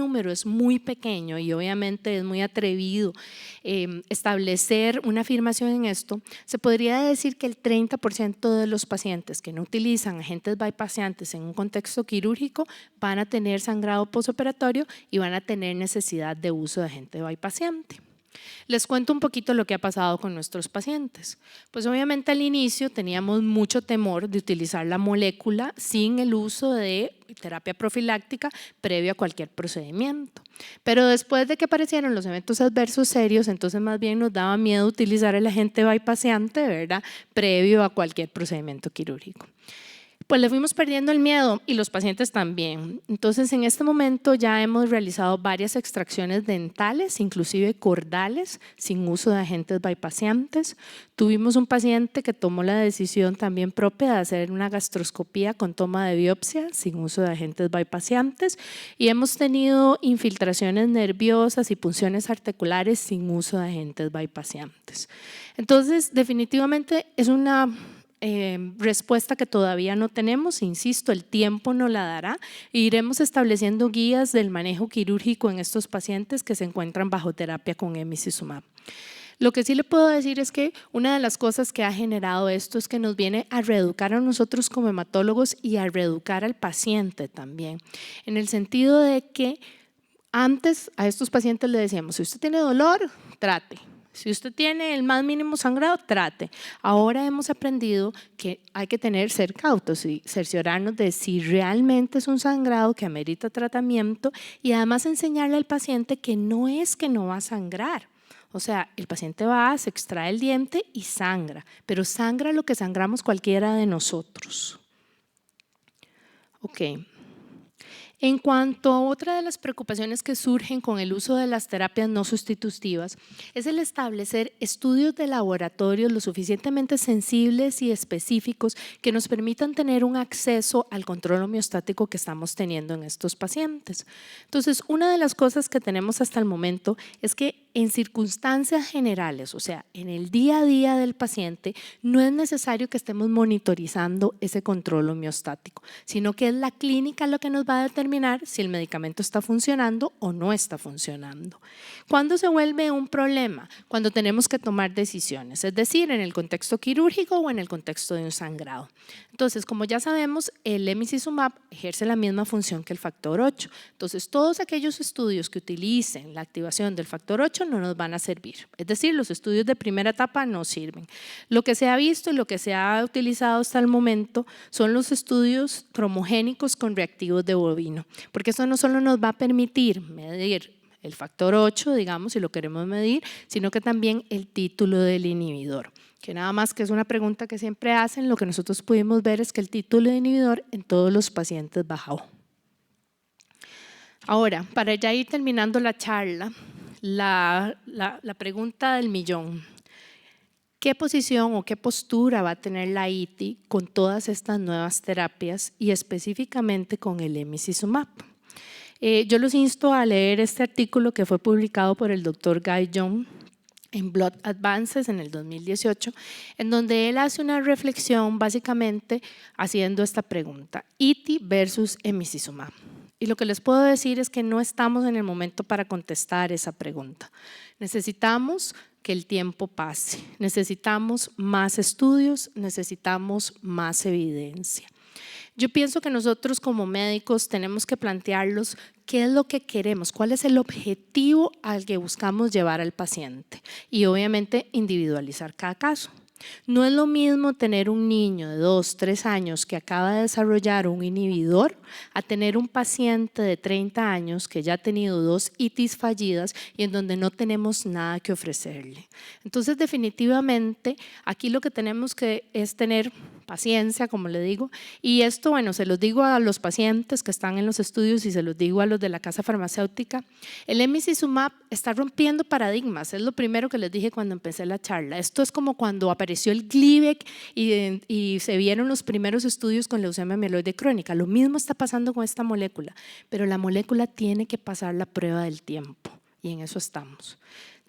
número es muy pequeño y obviamente es muy atrevido establecer una afirmación en esto, se podría decir que el 30% de los pacientes que no utilizan agentes bypassiantes en un contexto quirúrgico van a tener sangrado postoperatorio y van a tener necesidad de uso de agente bypassiante. Les cuento un poquito lo que ha pasado con nuestros pacientes. Pues obviamente al inicio teníamos mucho temor de utilizar la molécula sin el uso de terapia profiláctica previo a cualquier procedimiento. Pero después de que aparecieron los eventos adversos serios, entonces más bien nos daba miedo utilizar el agente bypassiante, ¿verdad?, previo a cualquier procedimiento quirúrgico. Pues le fuimos perdiendo el miedo y los pacientes también. Entonces en este momento ya hemos realizado varias extracciones dentales, inclusive cordales, sin uso de agentes bypassiantes. Tuvimos un paciente que tomó la decisión también propia de hacer una gastroscopía con toma de biopsia sin uso de agentes bypassiantes y hemos tenido infiltraciones nerviosas y punciones articulares sin uso de agentes bypassiantes. Entonces definitivamente es una respuesta que todavía no tenemos, insisto, el tiempo nos la dará e iremos estableciendo guías del manejo quirúrgico en estos pacientes que se encuentran bajo terapia con emicizumab. Lo que sí le puedo decir es que una de las cosas que ha generado esto es que nos viene a reeducar a nosotros como hematólogos y a reeducar al paciente también, en el sentido de que antes a estos pacientes le decíamos, si usted tiene dolor, trate. Si usted tiene el más mínimo sangrado, trate. Ahora hemos aprendido que hay que ser cautos y cerciorarnos de si realmente es un sangrado que amerita tratamiento y además enseñarle al paciente que no es que no va a sangrar. O sea, el paciente va, se extrae el diente y sangra, pero sangra lo que sangramos cualquiera de nosotros. Ok. En cuanto a otra de las preocupaciones que surgen con el uso de las terapias no sustitutivas es el establecer estudios de laboratorio lo suficientemente sensibles y específicos que nos permitan tener un acceso al control homeostático que estamos teniendo en estos pacientes. Entonces, una de las cosas que tenemos hasta el momento es que en circunstancias generales, o sea, en el día a día del paciente, no es necesario que estemos monitorizando ese control homeostático, sino que es la clínica lo que nos va a determinar si el medicamento está funcionando o no está funcionando. ¿Cuándo se vuelve un problema? Cuando tenemos que tomar decisiones, es decir, en el contexto quirúrgico o en el contexto de un sangrado. Entonces, como ya sabemos, el emicizumab ejerce la misma función que el factor 8. Entonces, todos aquellos estudios que utilicen la activación del factor 8 no nos van a servir. Es decir, los estudios de primera etapa no sirven. Lo que se ha visto y lo que se ha utilizado hasta el momento son los estudios cromogénicos con reactivos de bovino, porque eso no solo nos va a permitir medir el factor 8, digamos, si lo queremos medir, sino que también el título del inhibidor, que nada más que es una pregunta que siempre hacen, lo que nosotros pudimos ver es que el título de inhibidor en todos los pacientes bajó. Ahora, para ya ir terminando la charla, la pregunta del millón. ¿Qué posición o qué postura va a tener la ITI con todas estas nuevas terapias y específicamente con el emicizumab? Yo los insto a leer este artículo que fue publicado por el doctor Guy Young en Blood Advances en el 2018, en donde él hace una reflexión básicamente haciendo esta pregunta, ITI versus emicizumab. Y lo que les puedo decir es que no estamos en el momento para contestar esa pregunta. Necesitamos que el tiempo pase, necesitamos más estudios, necesitamos más evidencia. Yo pienso que nosotros como médicos tenemos que plantearlos qué es lo que queremos, cuál es el objetivo al que buscamos llevar al paciente y obviamente individualizar cada caso. No es lo mismo tener un niño de 2, 3 años que acaba de desarrollar un inhibidor a tener un paciente de 30 años que ya ha tenido 2 ITIs fallidas y en donde no tenemos nada que ofrecerle. Entonces definitivamente aquí lo que tenemos que es tener paciencia, como le digo, y esto, bueno, se los digo a los pacientes que están en los estudios y se los digo a los de la casa farmacéutica, el emicizumab está rompiendo paradigmas, es lo primero que les dije cuando empecé la charla. Esto es como cuando apareció el Glivec y se vieron los primeros estudios con leucemia mieloide crónica, lo mismo está pasando con esta molécula, pero la molécula tiene que pasar la prueba del tiempo y en eso estamos.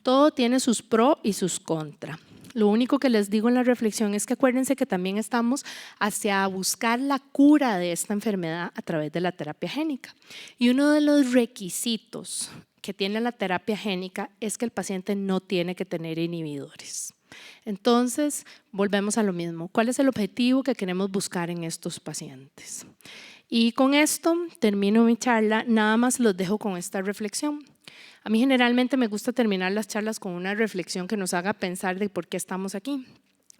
Todo tiene sus pros y sus contras. Lo único que les digo en la reflexión es que acuérdense que también estamos hacia buscar la cura de esta enfermedad a través de la terapia génica. Y uno de los requisitos que tiene la terapia génica es que el paciente no tiene que tener inhibidores. Entonces, volvemos a lo mismo. ¿Cuál es el objetivo que queremos buscar en estos pacientes? Y con esto termino mi charla. Nada más los dejo con esta reflexión. A mí generalmente me gusta terminar las charlas con una reflexión que nos haga pensar de por qué estamos aquí.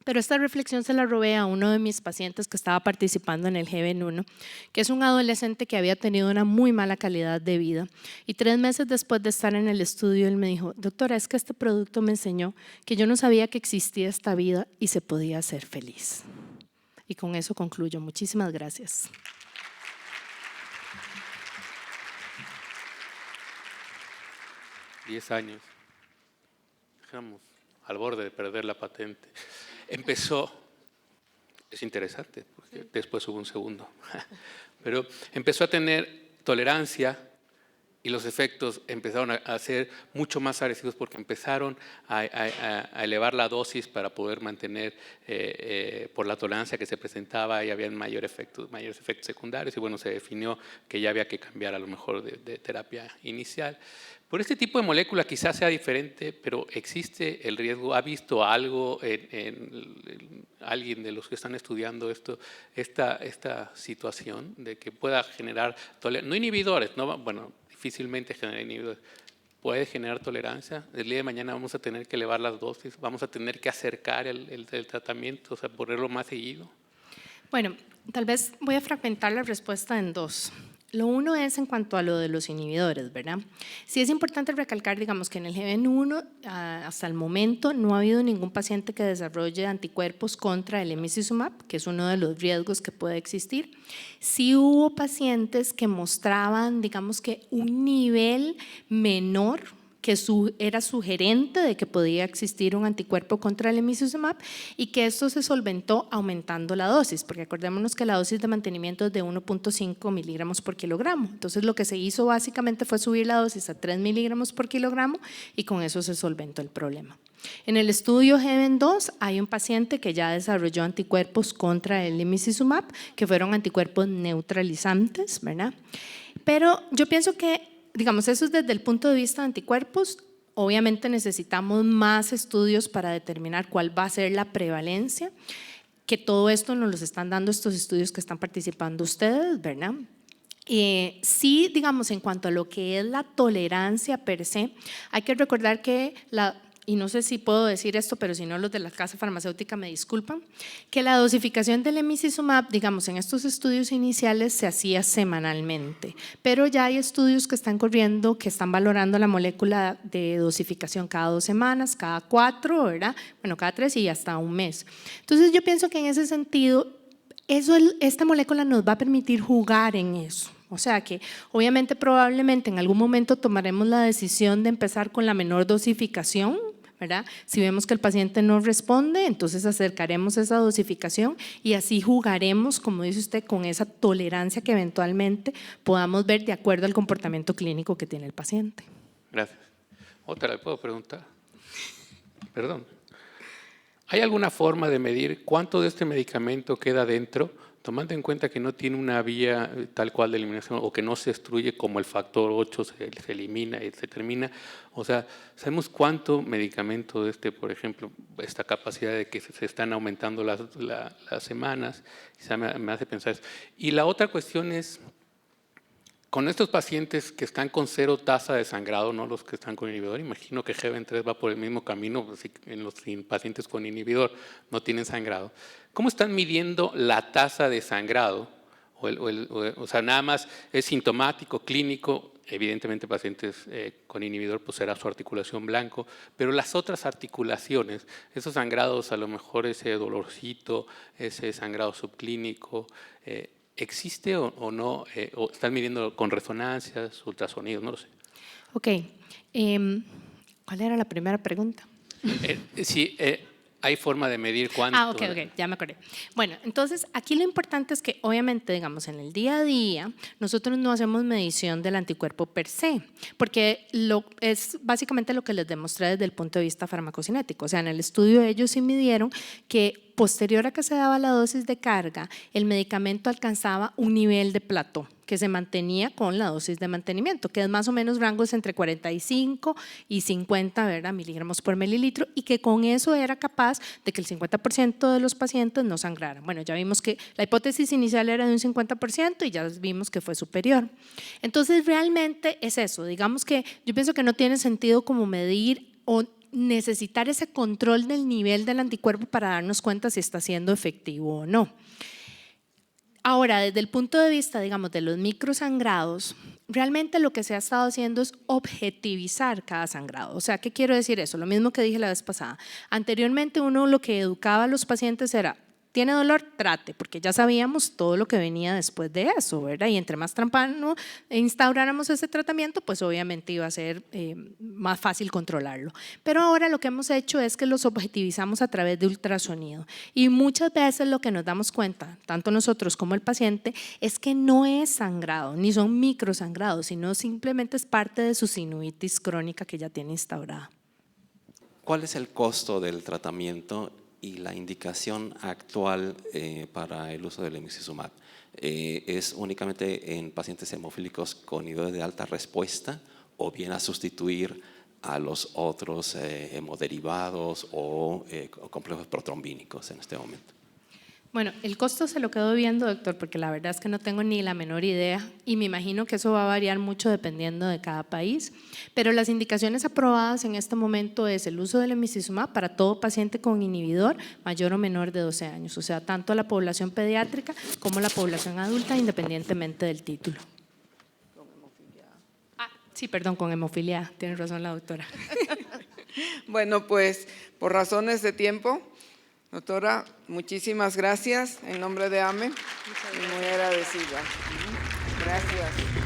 Pero esta reflexión se la robé a uno de mis pacientes que estaba participando en el G21, que es un adolescente que había tenido una muy mala calidad de vida. Y 3 meses después de estar en el estudio, él me dijo, doctora, es que este producto me enseñó que yo no sabía que existía esta vida y se podía ser feliz. Y con eso concluyo. Muchísimas gracias. Diez años. Estamos al borde de perder la patente. Empezó, es interesante, porque después hubo un segundo, pero empezó a tener tolerancia y los efectos empezaron a ser mucho más agresivos porque empezaron a elevar la dosis para poder mantener, por la tolerancia que se presentaba, y había mayores efectos secundarios, y bueno, se definió que ya había que cambiar a lo mejor de terapia inicial. Por este tipo de molécula quizás sea diferente, pero existe el riesgo. ¿Ha visto algo en alguien de los que están estudiando esta situación de que pueda generar, no inhibidores, no, bueno, difícilmente genera inhibidores, puede generar tolerancia? El día de mañana vamos a tener que elevar las dosis, vamos a tener que acercar el tratamiento, o sea, ponerlo más seguido. Bueno, tal vez voy a fragmentar la respuesta en dos. Lo uno es en cuanto a lo de los inhibidores, ¿verdad? Sí es importante recalcar, digamos, que en el GBN1 hasta el momento no ha habido ningún paciente que desarrolle anticuerpos contra el emicizumab, que es uno de los riesgos que puede existir. Sí hubo pacientes que mostraban, digamos, que un nivel menor que era sugerente de que podía existir un anticuerpo contra el emicizumab y que esto se solventó aumentando la dosis, porque acordémonos que la dosis de mantenimiento es de 1.5 miligramos por kilogramo. Entonces lo que se hizo básicamente fue subir la dosis a 3 miligramos por kilogramo y con eso se solventó el problema. En el estudio GBN2 hay un paciente que ya desarrolló anticuerpos contra el emicizumab, que fueron anticuerpos neutralizantes, ¿verdad? Pero yo pienso que, digamos, eso es desde el punto de vista de anticuerpos. Obviamente necesitamos más estudios para determinar cuál va a ser la prevalencia, que todo esto nos los están dando estos estudios que están participando ustedes, ¿verdad? Sí, digamos, en cuanto a lo que es la tolerancia per se, hay que recordar que y no sé si puedo decir esto, pero si no los de la casa farmacéutica me disculpan, que la dosificación del emicizumab, digamos, en estos estudios iniciales se hacía semanalmente, pero ya hay estudios que están corriendo, que están valorando la molécula de dosificación cada 2 semanas, cada 4, ¿verdad? Bueno, cada 3 y hasta un mes. Entonces yo pienso que en ese sentido, esta molécula nos va a permitir jugar en eso. O sea que obviamente probablemente en algún momento tomaremos la decisión de empezar con la menor dosificación, ¿verdad? Si vemos que el paciente no responde, entonces acercaremos esa dosificación y así jugaremos, como dice usted, con esa tolerancia que eventualmente podamos ver de acuerdo al comportamiento clínico que tiene el paciente. Gracias. ¿Otra le puedo preguntar? Perdón. ¿Hay alguna forma de medir cuánto de este medicamento queda dentro, tomando en cuenta que no tiene una vía tal cual de eliminación o que no se destruye como el factor 8 se elimina y se termina? O sea, ¿sabemos cuánto medicamento por ejemplo, esta capacidad de que se están aumentando las semanas? Quizá me hace pensar eso. Y la otra cuestión es, con estos pacientes que están con 0 tasa de sangrado, no los que están con inhibidor, imagino que GBN3 va por el mismo camino, pues, en los pacientes con inhibidor no tienen sangrado. ¿Cómo están midiendo la tasa de sangrado? O sea, nada más es sintomático, clínico, evidentemente pacientes con inhibidor pues será su articulación blanco, pero las otras articulaciones, esos sangrados, a lo mejor ese dolorcito, ese sangrado subclínico, ¿existe o no? ¿O están midiendo con resonancias, ultrasonidos? No lo sé. Ok. ¿Cuál era la primera pregunta? Sí, hay forma de medir cuánto. Ah, ok, ya me acordé. Bueno, entonces aquí lo importante es que obviamente, digamos, en el día a día, nosotros no hacemos medición del anticuerpo per se, porque es básicamente lo que les demostré desde el punto de vista farmacocinético. O sea, en el estudio ellos sí midieron que posterior a que se daba la dosis de carga, el medicamento alcanzaba un nivel de plató que se mantenía con la dosis de mantenimiento, que es más o menos rangos entre 45 y 50, ¿verdad?, miligramos por mililitro, y que con eso era capaz de que el 50% de los pacientes no sangraran. Bueno, ya vimos que la hipótesis inicial era de un 50% y ya vimos que fue superior. Entonces, realmente es eso. Digamos que yo pienso que no tiene sentido como medir o necesitar ese control del nivel del anticuerpo para darnos cuenta si está siendo efectivo o no. Ahora, desde el punto de vista, digamos, de los microsangrados, realmente lo que se ha estado haciendo es objetivizar cada sangrado. O sea, ¿qué quiero decir eso? Lo mismo que dije la vez pasada. Anteriormente uno lo que educaba a los pacientes era: ¿tiene dolor? Trate, porque ya sabíamos todo lo que venía después de eso, ¿verdad? Y entre más temprano instauráramos ese tratamiento, pues obviamente iba a ser más fácil controlarlo. Pero ahora lo que hemos hecho es que los objetivizamos a través de ultrasonido. Y muchas veces lo que nos damos cuenta, tanto nosotros como el paciente, es que no es sangrado, ni son microsangrados, sino simplemente es parte de su sinusitis crónica que ya tiene instaurada. ¿Cuál es el costo del tratamiento y la indicación actual para el uso del emicizumab? ¿Es únicamente en pacientes hemofílicos con niveles de alta respuesta o viene a sustituir a los otros hemoderivados o complejos protrombínicos en este momento? Bueno, el costo se lo quedo viendo, doctor, porque la verdad es que no tengo ni la menor idea y me imagino que eso va a variar mucho dependiendo de cada país, pero las indicaciones aprobadas en este momento es el uso del emicizumab para todo paciente con inhibidor mayor o menor de 12 años, o sea, tanto la población pediátrica como la población adulta, independientemente del título. Sí, perdón, con hemofilia, tiene razón la doctora. Bueno, pues por razones de tiempo, doctora, muchísimas gracias en nombre de AME, muy agradecida. Gracias.